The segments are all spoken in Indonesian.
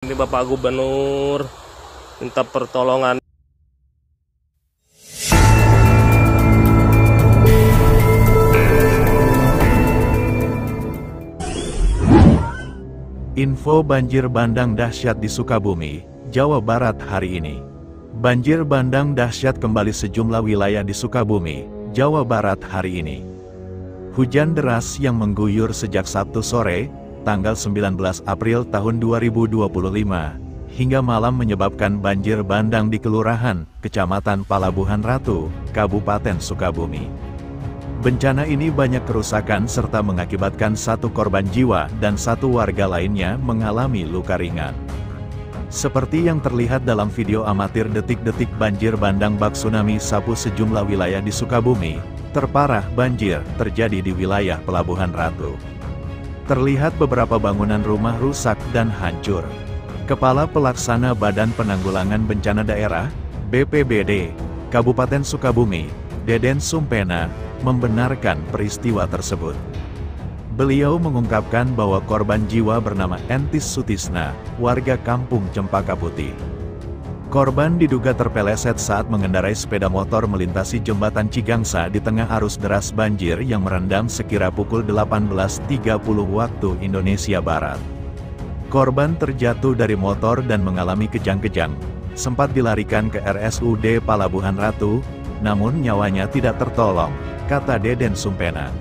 Ini Bapak Gubernur minta pertolongan. Info banjir bandang dahsyat di Sukabumi, Jawa Barat hari ini. Banjir bandang dahsyat kembali sejumlah wilayah di Sukabumi, Jawa Barat hari ini. Hujan deras yang mengguyur sejak Sabtu sore, tanggal 19 April tahun 2025, hingga malam menyebabkan banjir bandang di Kelurahan, Kecamatan Palabuhan Ratu, Kabupaten Sukabumi. Bencana ini banyak kerusakan serta mengakibatkan 1 korban jiwa dan 1 warga lainnya mengalami luka ringan. Seperti yang terlihat dalam video amatir detik-detik banjir bandang bak tsunami sapu sejumlah wilayah di Sukabumi, terparah banjir terjadi di wilayah Pelabuhan Ratu. Terlihat beberapa bangunan rumah rusak dan hancur. Kepala Pelaksana Badan Penanggulangan Bencana Daerah, BPBD, Kabupaten Sukabumi, Deden Sumpena, membenarkan peristiwa tersebut. Beliau mengungkapkan bahwa korban jiwa bernama Entis Sutisna, warga kampung Cempaka Putih. Korban diduga terpeleset saat mengendarai sepeda motor melintasi jembatan Cigangsa di tengah arus deras banjir yang merendam sekira pukul 18.30 waktu Indonesia Barat. Korban terjatuh dari motor dan mengalami kejang-kejang, sempat dilarikan ke RSUD Palabuhan Ratu, namun nyawanya tidak tertolong, kata Deden Sumpena.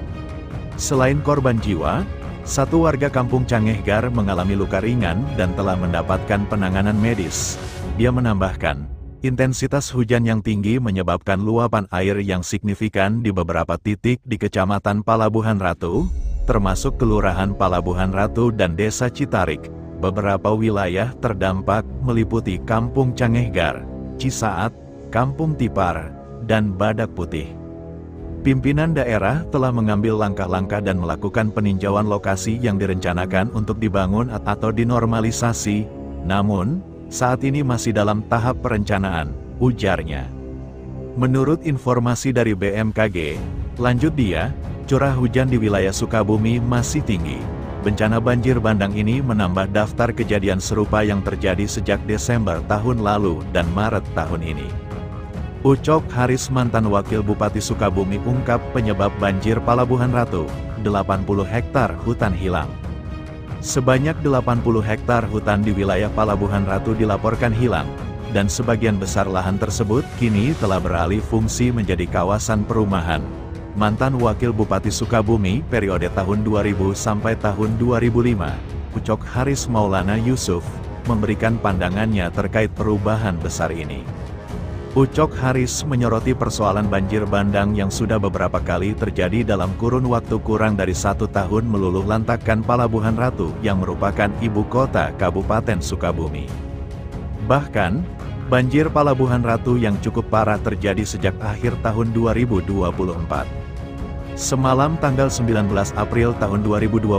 Selain korban jiwa, 1 warga kampung Cangehgar mengalami luka ringan dan telah mendapatkan penanganan medis. Dia menambahkan, intensitas hujan yang tinggi menyebabkan luapan air yang signifikan di beberapa titik di Kecamatan Palabuhan Ratu, termasuk Kelurahan Palabuhan Ratu dan Desa Citarik. Beberapa wilayah terdampak meliputi Kampung Cangehgar, Cisaat, Kampung Tipar, dan Badak Putih. Pimpinan daerah telah mengambil langkah-langkah dan melakukan peninjauan lokasi yang direncanakan untuk dibangun atau dinormalisasi, namun, saat ini masih dalam tahap perencanaan, ujarnya. Menurut informasi dari BMKG, lanjut dia, curah hujan di wilayah Sukabumi masih tinggi. Bencana banjir bandang ini menambah daftar kejadian serupa yang terjadi sejak Desember tahun lalu dan Maret tahun ini. Ucok Haris, mantan Wakil Bupati Sukabumi, ungkap penyebab banjir Palabuhan Ratu, 80 hektar hutan hilang. Sebanyak 80 hektar hutan di wilayah Palabuhan Ratu dilaporkan hilang, dan sebagian besar lahan tersebut kini telah beralih fungsi menjadi kawasan perumahan. Mantan Wakil Bupati Sukabumi periode tahun 2000 sampai tahun 2005, Ucok Haris Maulana Yusuf, memberikan pandangannya terkait perubahan besar ini. Ucok Haris menyoroti persoalan banjir bandang yang sudah beberapa kali terjadi dalam kurun waktu kurang dari 1 tahun meluluh lantakkan Palabuhan Ratu yang merupakan ibu kota Kabupaten Sukabumi. Bahkan, banjir Palabuhan Ratu yang cukup parah terjadi sejak akhir tahun 2024. Semalam tanggal 19 April tahun 2025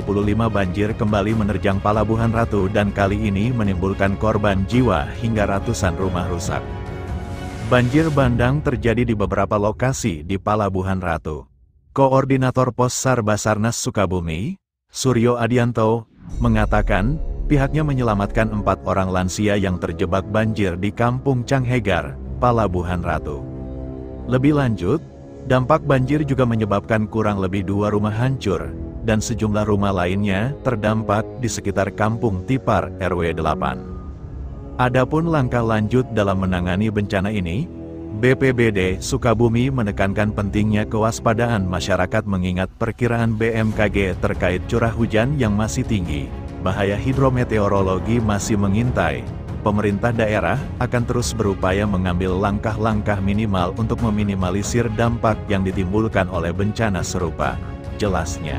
banjir kembali menerjang Palabuhan Ratu dan kali ini menimbulkan korban jiwa hingga ratusan rumah rusak. Banjir bandang terjadi di beberapa lokasi di Palabuhan Ratu. Koordinator Pos SAR Basarnas Sukabumi, Suryo Adianto, mengatakan, pihaknya menyelamatkan 4 orang lansia yang terjebak banjir di Kampung Cangehgar, Palabuhan Ratu. Lebih lanjut, dampak banjir juga menyebabkan kurang lebih 2 rumah hancur, dan sejumlah rumah lainnya terdampak di sekitar Kampung Tipar RW 8. Adapun langkah lanjut dalam menangani bencana ini, BPBD Sukabumi menekankan pentingnya kewaspadaan masyarakat mengingat perkiraan BMKG terkait curah hujan yang masih tinggi, bahaya hidrometeorologi masih mengintai. Pemerintah daerah akan terus berupaya mengambil langkah-langkah minimal untuk meminimalisir dampak yang ditimbulkan oleh bencana serupa, jelasnya.